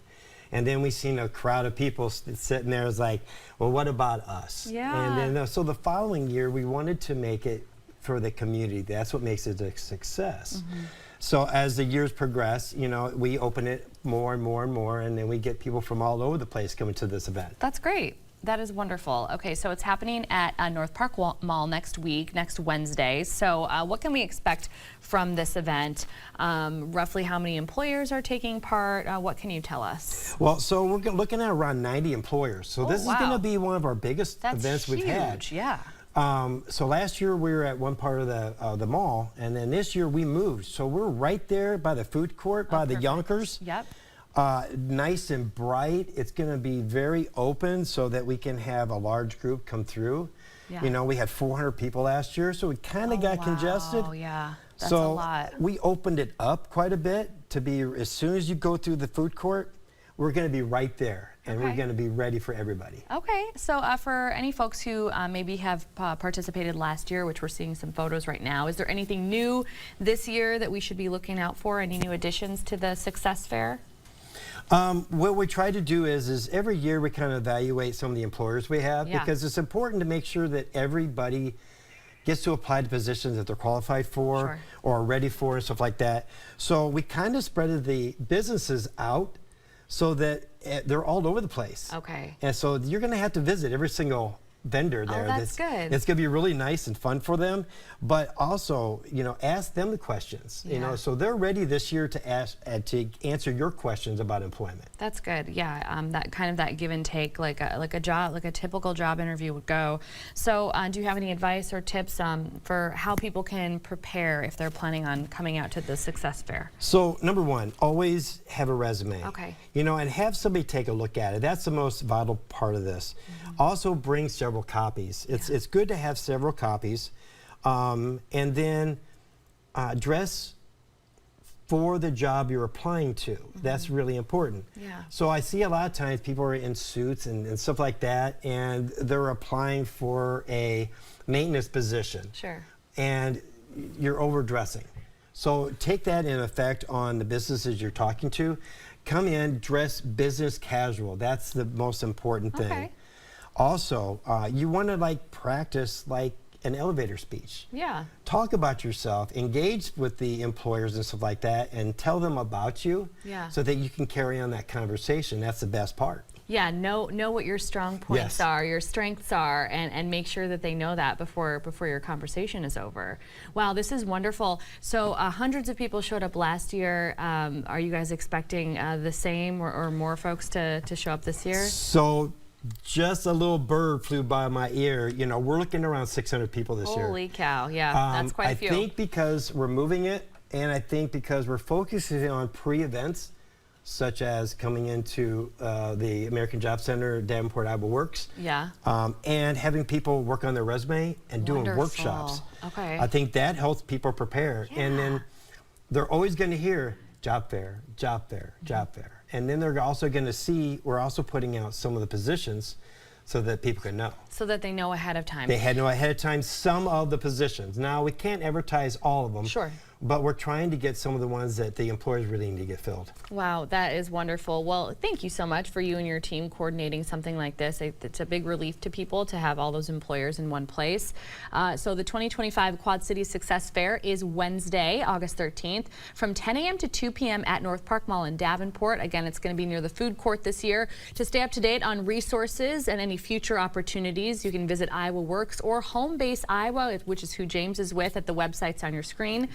[SPEAKER 7] And then we seen a crowd of people sitting there. It was like, well, what about us?
[SPEAKER 3] Yeah.
[SPEAKER 7] And then so the following year, we wanted to make it for the community. That's what makes it a success.
[SPEAKER 3] Mm-hmm.
[SPEAKER 7] So as the years progress, we open it more and more and more, and then we get people from all over the place coming to this event.
[SPEAKER 3] That's great. That is wonderful. Okay, so it's happening at North Park Mall next week, next Wednesday. So what can we expect from this event? Roughly how many employers are taking part? What can you tell us?
[SPEAKER 7] Well, so we're looking at around 90 employers. So this is going to be one of our biggest events we've had.
[SPEAKER 3] Yeah.
[SPEAKER 7] So last year we were at one part of the mall, and then this year we moved. So we're right there by the food court, by the Yonkers.
[SPEAKER 3] Yep.
[SPEAKER 7] Nice and bright. It's going to be very open so that we can have a large group come through.
[SPEAKER 3] Yeah.
[SPEAKER 7] We had 400 people last year, so we kind of got congested.
[SPEAKER 3] Oh, yeah. That's
[SPEAKER 7] so
[SPEAKER 3] a lot.
[SPEAKER 7] we opened it up quite a bit to be, as soon as you go through the food court, we're going to be right there, and we're going to be ready for everybody.
[SPEAKER 3] Okay, so for any folks who maybe have participated last year, which we're seeing some photos right now, is there anything new this year that we should be looking out for? Any new additions to the Success Fair?
[SPEAKER 7] What we try to do is every year we kind of evaluate some of the employers we have, because it's important to make sure that everybody gets to apply to positions that they're qualified for or are ready for and stuff like that. So we kind of spread the businesses out so that they're all over the place.
[SPEAKER 3] Okay.
[SPEAKER 7] And so you're going to have to visit every single vendor there.
[SPEAKER 3] Oh, that's good.
[SPEAKER 7] It's going to be really nice and fun for them, but also, ask them the questions. So they're ready this year to answer your questions about employment.
[SPEAKER 3] That's good. Yeah, that give and take, like a typical job interview would go. So, do you have any advice or tips for how people can prepare if they're planning on coming out to the Success Fair?
[SPEAKER 7] So, number one, always have a resume.
[SPEAKER 3] Okay.
[SPEAKER 7] And have somebody take a look at it. That's the most vital part of this. Mm-hmm. Also, bring several copies. It's good to have several copies, and then dress for the job you're applying to. Mm-hmm. That's really important.
[SPEAKER 3] Yeah.
[SPEAKER 7] So I see a lot of times people are in suits and stuff like that, and they're applying for a maintenance position.
[SPEAKER 3] Sure.
[SPEAKER 7] And you're overdressing. So take that in effect on the businesses you're talking to. Come in, dress business casual. That's the most important thing.
[SPEAKER 3] Okay.
[SPEAKER 7] Also, you want to practice an elevator speech.
[SPEAKER 3] Yeah.
[SPEAKER 7] Talk about yourself, engage with the employers and stuff like that, and tell them about you so that you can carry on that conversation. That's the best part.
[SPEAKER 3] Yeah, know what your strong points are, your strengths are, and make sure that they know that before your conversation is over. Wow, this is wonderful. So hundreds of people showed up last year. Are you guys expecting the same or more folks to show up this year?
[SPEAKER 7] So just a little bird flew by my ear. We're looking around 600 people this year.
[SPEAKER 3] Holy cow, yeah, that's quite a few.
[SPEAKER 7] I think because we're moving it, and I think because we're focusing on pre-events, such as coming into the American Job Center, Davenport, Iowa Works.
[SPEAKER 3] Yeah.
[SPEAKER 7] And having people work on their resume and doing workshops.
[SPEAKER 3] Okay.
[SPEAKER 7] I think that helps people prepare.
[SPEAKER 3] Yeah.
[SPEAKER 7] And then they're always going to hear job fair, job fair, job fair. And then they're also going to see, we're also putting out some of the positions so that people can know.
[SPEAKER 3] So that they know ahead of time.
[SPEAKER 7] They had to know ahead of time some of the positions. Now, we can't advertise all of them.
[SPEAKER 3] Sure.
[SPEAKER 7] But we're trying to get some of the ones that the employers really need to get filled.
[SPEAKER 3] Wow, that is wonderful. Well, thank you so much for you and your team coordinating something like this. It's a big relief to people to have all those employers in one place. So the 2025 Quad Cities Success Fair is Wednesday, August 13th, from 10 a.m. to 2 p.m. at North Park Mall in Davenport. Again, it's going to be near the food court this year. To stay up to date on resources and any future opportunities, you can visit Iowa Works or Home Base Iowa, which is who James is with, at the websites on your screen.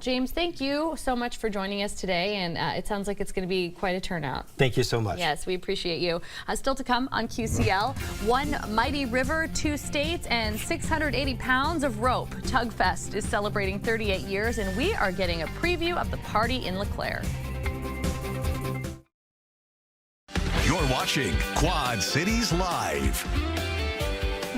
[SPEAKER 3] James, thank you so much for joining us today, and it sounds like it's going to be quite a turnout.
[SPEAKER 7] Thank you so much.
[SPEAKER 3] Yes, we appreciate you. Still to come on QCL, one mighty river, 2 states, and 680 pounds of rope. TugFest is celebrating 38 years, and we are getting a preview of the party in LeClaire.
[SPEAKER 1] You're watching Quad Cities Live.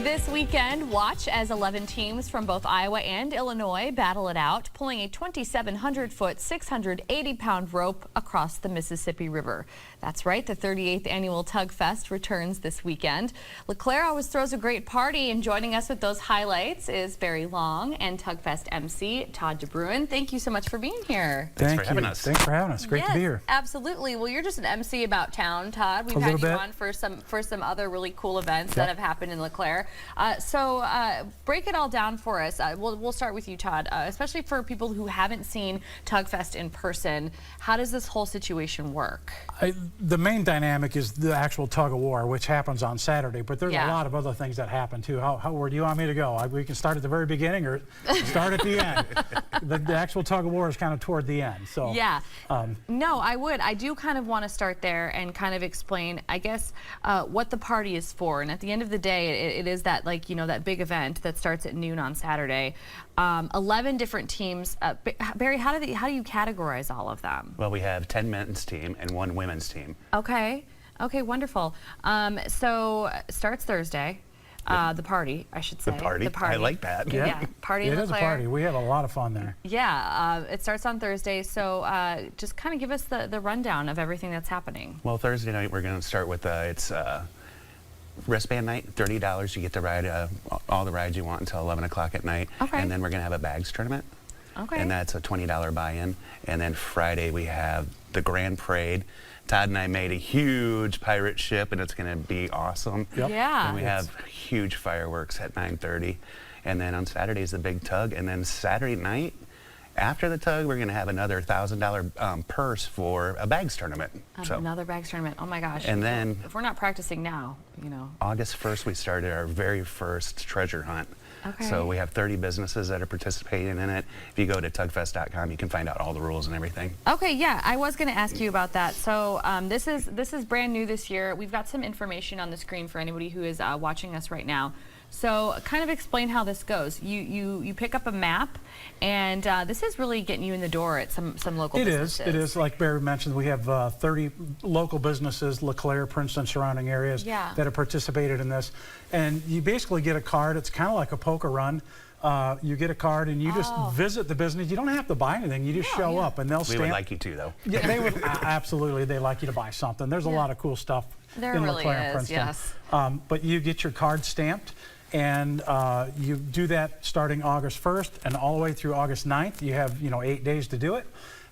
[SPEAKER 3] This weekend, watch as 11 teams from both Iowa and Illinois battle it out, pulling a 2,700-foot, 680-pound rope across the Mississippi River. That's right, the 38th annual TugFest returns this weekend. LeClaire always throws a great party, and joining us with those highlights is Barry Long and TugFest MC Todd DeBruin. Thank you so much for being here.
[SPEAKER 8] Thanks for having us. Thanks for having us. Great to be here.
[SPEAKER 3] Absolutely. Well, you're just an MC about town, Todd. We've had you on for some other really cool events that have happened in LeClaire. So break it all down for us. We'll start with you, Todd. Especially for people who haven't seen TugFest in person, how does this whole situation work?
[SPEAKER 8] The main dynamic is the actual tug of war, which happens on Saturday, but there's a lot of other things that happen too. Where do you want me to go? We can start at the very beginning or start at the end. The actual tug of war is kind of toward the end. So
[SPEAKER 3] yeah. No, I would. I do kind of want to start there and kind of explain, I guess, what the party is for. And at the end of the day, it is that, like, you know, that big event that starts at noon on Saturday. 11 different teams. Barry, how do you categorize all of them?
[SPEAKER 9] Well, we have 10 men's team and 1 women's team.
[SPEAKER 3] Okay. Okay, wonderful. So starts Thursday. The party, I should say.
[SPEAKER 9] The party. I like that.
[SPEAKER 3] Yeah, party in LeClaire.
[SPEAKER 8] It is a party. We have a lot of fun there.
[SPEAKER 3] Yeah, it starts on Thursday. So just kind of give us the rundown of everything that's happening.
[SPEAKER 9] Well, Thursday night we're going to start with it's wristband night, $30. You get to ride all the rides you want until 11 o'clock at night.
[SPEAKER 3] Okay.
[SPEAKER 9] And then we're going to have a bags tournament.
[SPEAKER 3] Okay.
[SPEAKER 9] And that's a $20 buy-in. And then Friday we have the Grand Parade. Todd and I made a huge pirate ship, and it's going to be awesome.
[SPEAKER 8] Yep.
[SPEAKER 3] Yeah.
[SPEAKER 9] And we have huge fireworks at 9:30. And then on Saturday is the big tug. And then Saturday night, after the tug, we're going to have another $1,000 purse for a bags tournament.
[SPEAKER 3] Another bags tournament. Oh my gosh.
[SPEAKER 9] And then
[SPEAKER 3] if we're not practicing now, you know.
[SPEAKER 9] August 1st, we started our very first treasure hunt.
[SPEAKER 3] Okay.
[SPEAKER 9] So we have 30 businesses that are participating in it. If you go to tugfest.com, you can find out all the rules and everything.
[SPEAKER 3] Okay, yeah, I was going to ask you about that. So this is brand new this year. We've got some information on the screen for anybody who is watching us right now. So kind of explain how this goes. You pick up a map, and this is really getting you in the door at some local businesses.
[SPEAKER 8] It is. Like Barry mentioned, we have 30 local businesses, LeClaire, Princeton, surrounding areas that have participated in this. And you basically get a card. It's kind of like a poker run. You get a card and you just visit the business. You don't have to buy anything. You just show up and they'll stamp.
[SPEAKER 9] We would like you to, though.
[SPEAKER 8] Yeah, they would absolutely. They like you to buy something. There's a lot of cool stuff in LeClaire and Princeton.
[SPEAKER 3] Yes.
[SPEAKER 8] But you get your card stamped. And you do that starting August 1st and all the way through August 9th. You have 8 days to do it.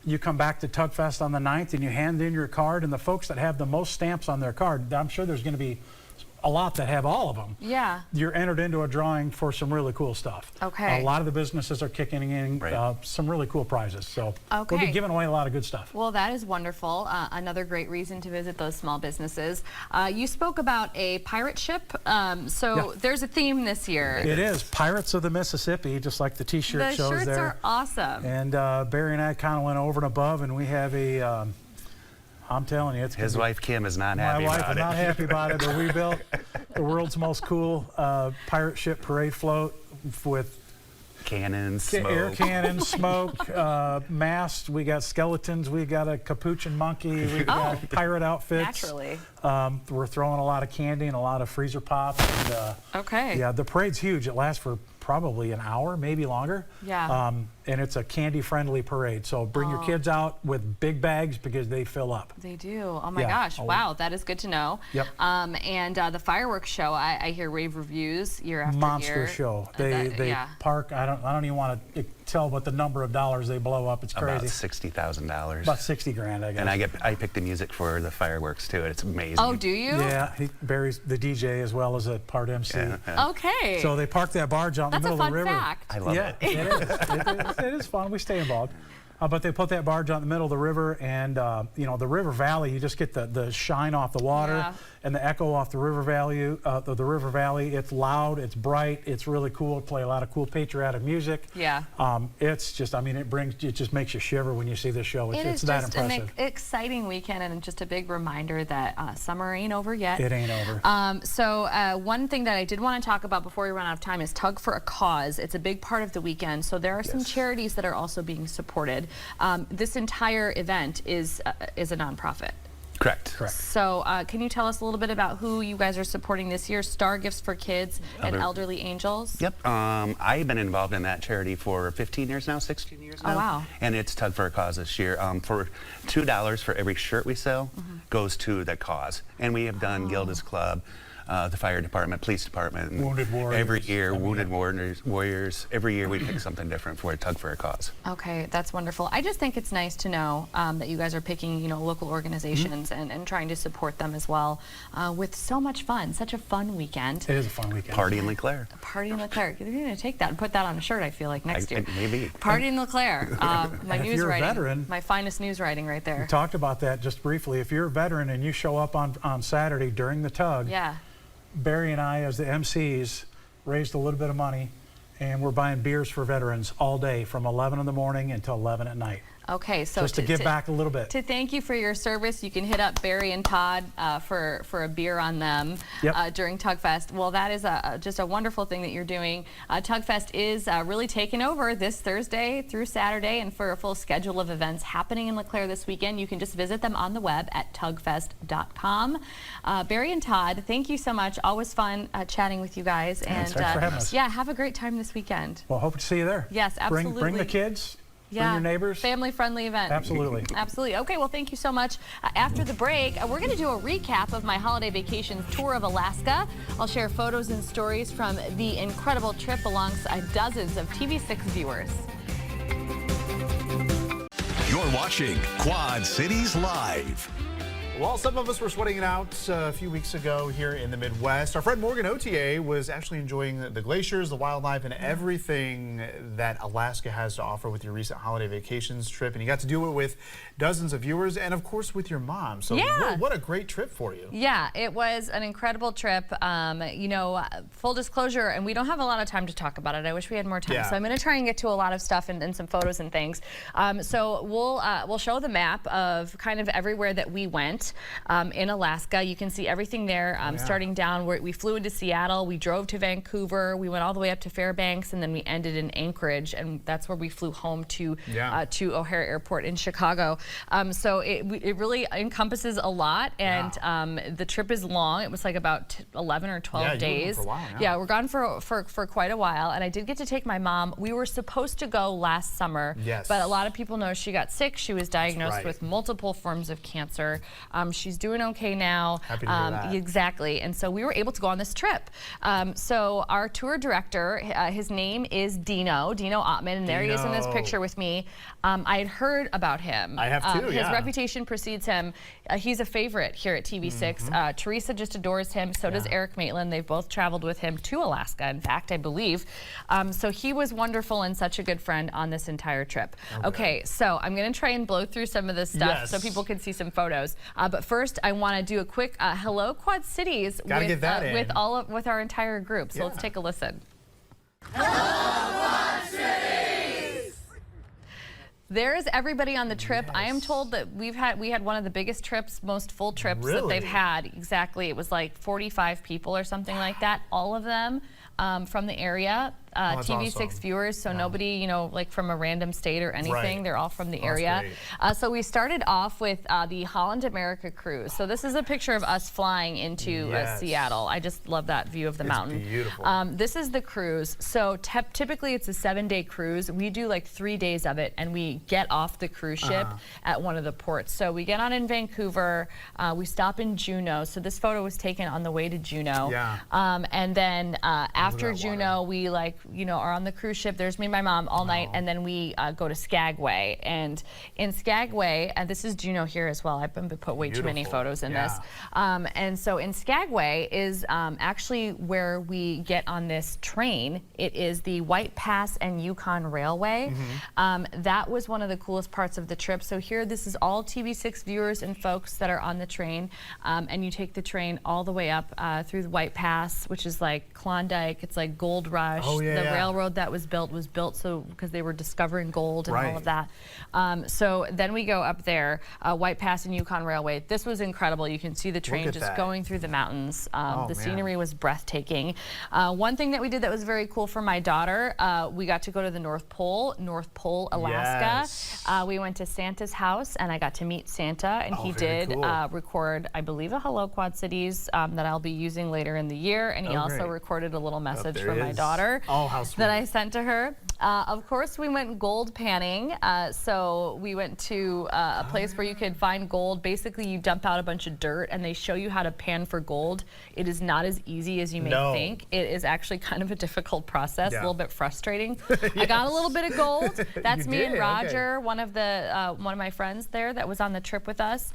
[SPEAKER 8] You come back to TugFest on the 9th and you hand in your card. And the folks that have the most stamps on their card, I'm sure there's going to be a lot that have all of them.
[SPEAKER 3] Yeah.
[SPEAKER 8] You're entered into a drawing for some really cool stuff.
[SPEAKER 3] Okay.
[SPEAKER 8] A lot of the businesses are kicking in some really cool prizes. So we'll be giving away a lot of good stuff.
[SPEAKER 3] Well, that is wonderful. Another great reason to visit those small businesses. You spoke about a pirate ship. So there's a theme this year.
[SPEAKER 8] It is Pirates of the Mississippi, just like the T-shirt shows there.
[SPEAKER 3] The shirts are awesome.
[SPEAKER 8] And Barry and I kind of went over and above, and we have a I'm telling you, it's
[SPEAKER 9] his wife Kim is not happy about it.
[SPEAKER 8] My wife is not happy about it, but we built the world's most cool pirate ship parade float with
[SPEAKER 9] cannons, smoke.
[SPEAKER 8] Air cannons, smoke, masts. We got skeletons. We got a capuchin monkey. We got pirate outfits.
[SPEAKER 3] Naturally.
[SPEAKER 8] We're throwing a lot of candy and a lot of freezer pops. And, yeah, the parade's huge. It lasts for probably an hour, maybe longer.
[SPEAKER 3] Yeah.
[SPEAKER 8] And it's a candy-friendly parade. So bring your kids out with big bags because they fill up.
[SPEAKER 3] They do. Oh my gosh. Wow, that is good to know.
[SPEAKER 8] Yep.
[SPEAKER 3] And the fireworks show, I hear rave reviews year after year.
[SPEAKER 8] Monster show. They park. I don't even want to tell what the number of dollars they blow up. It's crazy.
[SPEAKER 9] About $60,000.
[SPEAKER 8] About 60 grand, I guess.
[SPEAKER 9] And I pick the music for the fireworks too. It's amazing.
[SPEAKER 3] Oh, do you?
[SPEAKER 8] Yeah, Barry's the DJ as well as a part MC.
[SPEAKER 9] Yeah.
[SPEAKER 3] Okay.
[SPEAKER 8] So they park that barge out in the middle of the river.
[SPEAKER 3] That's a fun fact.
[SPEAKER 9] I love it.
[SPEAKER 8] It is. It is fun. We stay involved. But they put that barge out in the middle of the river, and the river valley, you just get the shine off the water and the echo off the river valley. The river valley, it's loud, it's bright, it's really cool. Play a lot of cool patriotic music.
[SPEAKER 3] Yeah.
[SPEAKER 8] It's just, it just makes you shiver when you see this show. It's that impressive.
[SPEAKER 3] It is just an exciting weekend, and just a big reminder that summer ain't over yet.
[SPEAKER 8] It ain't over.
[SPEAKER 3] So one thing that I did want to talk about before we run out of time is Tug for a Cause. It's a big part of the weekend. So there are some charities that are also being supported. This entire event is a nonprofit.
[SPEAKER 9] Correct.
[SPEAKER 3] So can you tell us a little bit about who you guys are supporting this year? Star Gifts for Kids and Elderly Angels.
[SPEAKER 9] Yep. I've been involved in that charity for 15 years now, 16 years now.
[SPEAKER 3] Oh, wow.
[SPEAKER 9] And it's Tug for a Cause this year. For $2 for every shirt we sell goes to the cause. And we have done Gilda's Club, the fire department, police department.
[SPEAKER 8] Wounded Warriors.
[SPEAKER 9] Every year, Wounded Warriors. Every year we pick something different for a Tug for a Cause.
[SPEAKER 3] Okay, that's wonderful. I just think it's nice to know that you guys are picking, local organizations and trying to support them as well with so much fun. Such a fun weekend.
[SPEAKER 8] It is a fun weekend.
[SPEAKER 9] Party in LeClaire.
[SPEAKER 3] Party in LeClaire. You're going to take that and put that on a shirt, I feel like, next year.
[SPEAKER 9] Maybe.
[SPEAKER 3] Party in LeClaire. My
[SPEAKER 8] if
[SPEAKER 3] news
[SPEAKER 8] you're a
[SPEAKER 3] writing.
[SPEAKER 8] veteran,
[SPEAKER 3] my finest news writing right there.
[SPEAKER 8] We talked about that just briefly. If you're a veteran and you show up on Saturday during the tug,
[SPEAKER 3] Yeah.
[SPEAKER 8] Barry and I, as the MCs, raised a little bit of money, and we're buying beers for veterans all day from 11 in the morning until 11 at night.
[SPEAKER 3] Okay, so
[SPEAKER 8] Just to give back a little bit.
[SPEAKER 3] To thank you for your service, you can hit up Barry and Todd for a beer on them during TugFest. Well, that is just a wonderful thing that you're doing. TugFest is really taking over this Thursday through Saturday, and for a full schedule of events happening in LeClaire this weekend, you can just visit them on the web at tugfest.com. Barry and Todd, thank you so much. Always fun chatting with you guys. And
[SPEAKER 8] thanks for having us.
[SPEAKER 3] Yeah, have a great time this weekend.
[SPEAKER 8] Well, hope to see you there.
[SPEAKER 3] Yes, absolutely.
[SPEAKER 8] Bring the kids. Bring your neighbors.
[SPEAKER 3] Family-friendly event.
[SPEAKER 8] Absolutely.
[SPEAKER 3] Absolutely. Okay, well, thank you so much. After the break, we're going to do a recap of my holiday vacation tour of Alaska. I'll share photos and stories from the incredible trip alongside dozens of TV6 viewers.
[SPEAKER 1] You're watching Quad Cities Live.
[SPEAKER 2] Well, some of us were sweating it out a few weeks ago here in the Midwest. Our friend Morgan Otier was actually enjoying the glaciers, the wildlife, and everything that Alaska has to offer with your recent holiday vacations trip. And you got to do it with dozens of viewers and, of course, with your mom. So what a great trip for you.
[SPEAKER 3] Yeah, it was an incredible trip. Full disclosure, and we don't have a lot of time to talk about it. I wish we had more time. So I'm going to try and get to a lot of stuff and some photos and things. So we'll show the map of kind of everywhere that we went. In Alaska. You can see everything there, starting down where we flew into Seattle, we drove to Vancouver, we went all the way up to Fairbanks, and then we ended in Anchorage, and that's where we flew home to O'Hare Airport in Chicago. So it really encompasses a lot, and the trip is long. It was like about 11 or 12 days.
[SPEAKER 2] For a while,
[SPEAKER 3] we're gone for quite a while, and I did get to take my mom. We were supposed to go last summer, but a lot of people know she got sick. She was diagnosed with multiple forms of cancer. She's doing okay now.
[SPEAKER 2] Happy to hear that.
[SPEAKER 3] Exactly. And so we were able to go on this trip. So our tour director, his name is Dino Ottman, and there he is in this picture with me. I had heard about him.
[SPEAKER 2] I have too,
[SPEAKER 3] His reputation precedes him. He's a favorite here at TV6. Teresa just adores him. So does Eric Maitland. They've both traveled with him to Alaska, in fact, I believe. So he was wonderful and such a good friend on this entire trip. Okay, so I'm going to try and blow through some of this stuff so people can see some photos. But first, I want to do a quick hello Quad Cities with our entire group. So let's take a listen. Hello Quad Cities! There is everybody on the trip. I am told that we had one of the biggest trips, most full trips that they've had. Exactly, it was like 45 people or something like that. All of them from the area. TV6 viewers, so nobody, like from a random state or anything. They're all from the area. So we started off with the Holland America cruise. So this is a picture of us flying into Seattle. I just love that view of the mountain.
[SPEAKER 2] Beautiful.
[SPEAKER 3] This is the cruise. So typically it's a 7-day cruise. We do like 3 days of it, and we get off the cruise ship at one of the ports. So we get on in Vancouver. We stop in Juneau. So this photo was taken on the way to Juneau. And then after Juneau, we are on the cruise ship. There's me and my mom all night, and then we go to Skagway. And in Skagway, and this is Juneau here as well. I've put way too many photos in this. And so in Skagway is actually where we get on this train. It is the White Pass and Yukon Railway. That was one of the coolest parts of the trip. So here, this is all TV6 viewers and folks that are on the train. And you take the train all the way up through the White Pass, which is like Klondike. It's like Gold Rush.
[SPEAKER 2] yeah.
[SPEAKER 3] railroad that was built so because they were discovering gold and all
[SPEAKER 2] Right.
[SPEAKER 3] of that. So then we go up there, White Pass and Yukon Railway. This was incredible. You can see the train
[SPEAKER 2] at
[SPEAKER 3] just
[SPEAKER 2] that.
[SPEAKER 3] going through the mountains.
[SPEAKER 2] Oh,
[SPEAKER 3] The
[SPEAKER 2] man.
[SPEAKER 3] scenery was breathtaking. One thing that we did that was very cool for my daughter, we got to go to the North Pole, Alaska.
[SPEAKER 2] Yes.
[SPEAKER 3] We went to Santa's house and I got to meet Santa, and he
[SPEAKER 2] very
[SPEAKER 3] did
[SPEAKER 2] cool.
[SPEAKER 3] record, I believe, a Hello Quad Cities that I'll be using later in the year, and he also
[SPEAKER 2] great.
[SPEAKER 3] recorded a little message
[SPEAKER 2] there
[SPEAKER 3] for
[SPEAKER 2] he
[SPEAKER 3] my
[SPEAKER 2] is.
[SPEAKER 3] daughter
[SPEAKER 2] Oh, how sweet.
[SPEAKER 3] that I sent to her. Of course, we went gold panning. So we went to a place where you could find gold. Basically, you dump out a bunch of dirt and they show you how to pan for gold. It is not as easy as you may
[SPEAKER 2] No.
[SPEAKER 3] think. It is actually kind of a difficult process,
[SPEAKER 2] Yeah.
[SPEAKER 3] a little bit frustrating. I got a little bit of gold. That's
[SPEAKER 2] You
[SPEAKER 3] me and
[SPEAKER 2] did?
[SPEAKER 3] Roger, one of my friends there that was on the trip with us.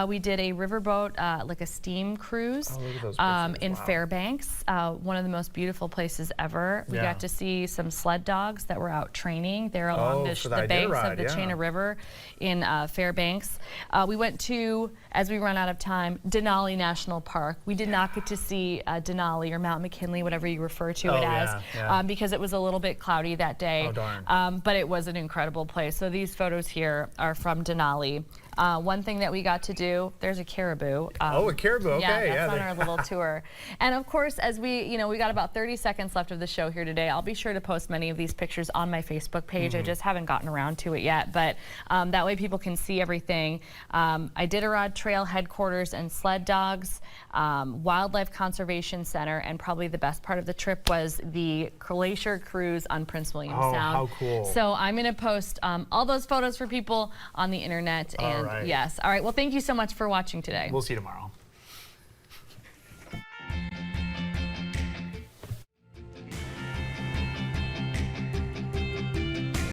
[SPEAKER 3] We did a riverboat, like a steam cruise
[SPEAKER 2] look at those
[SPEAKER 3] in
[SPEAKER 2] pictures. Wow.
[SPEAKER 3] Fairbanks, one of the most beautiful places ever. We
[SPEAKER 2] Yeah.
[SPEAKER 3] got to see some sled dogs that were out training there along
[SPEAKER 2] for the
[SPEAKER 3] the
[SPEAKER 2] Idea
[SPEAKER 3] banks
[SPEAKER 2] ride,
[SPEAKER 3] of the
[SPEAKER 2] yeah.
[SPEAKER 3] Chaina River in Fairbanks. We went to, as we run out of time, Denali National Park. We did not get to see Denali or Mount McKinley, whatever you refer to
[SPEAKER 2] Oh,
[SPEAKER 3] it as,
[SPEAKER 2] yeah.
[SPEAKER 3] because it was a little bit cloudy that day.
[SPEAKER 2] Oh, darn.
[SPEAKER 3] But it was an incredible place. So these photos here are from Denali. One thing that we got to do, there's a caribou.
[SPEAKER 2] Oh, a caribou, okay,
[SPEAKER 3] Yeah,
[SPEAKER 2] yeah,
[SPEAKER 3] that's on
[SPEAKER 2] they-
[SPEAKER 3] our little tour. And of course, as we got about 30 seconds left of the show here today. I'll be sure to post many of these pictures on my Facebook page. I just haven't gotten around to it yet, but that way people can see everything. Iditarod Trail Headquarters and Sled Dogs, Wildlife Conservation Center, and probably the best part of the trip was the Glacier Cruise on Prince William
[SPEAKER 2] Oh,
[SPEAKER 3] Sound.
[SPEAKER 2] how cool.
[SPEAKER 3] So I'm going to post all those photos for people on the internet. And
[SPEAKER 2] right.
[SPEAKER 3] yes. All right. Well, thank you so much for watching today.
[SPEAKER 2] We'll see you tomorrow.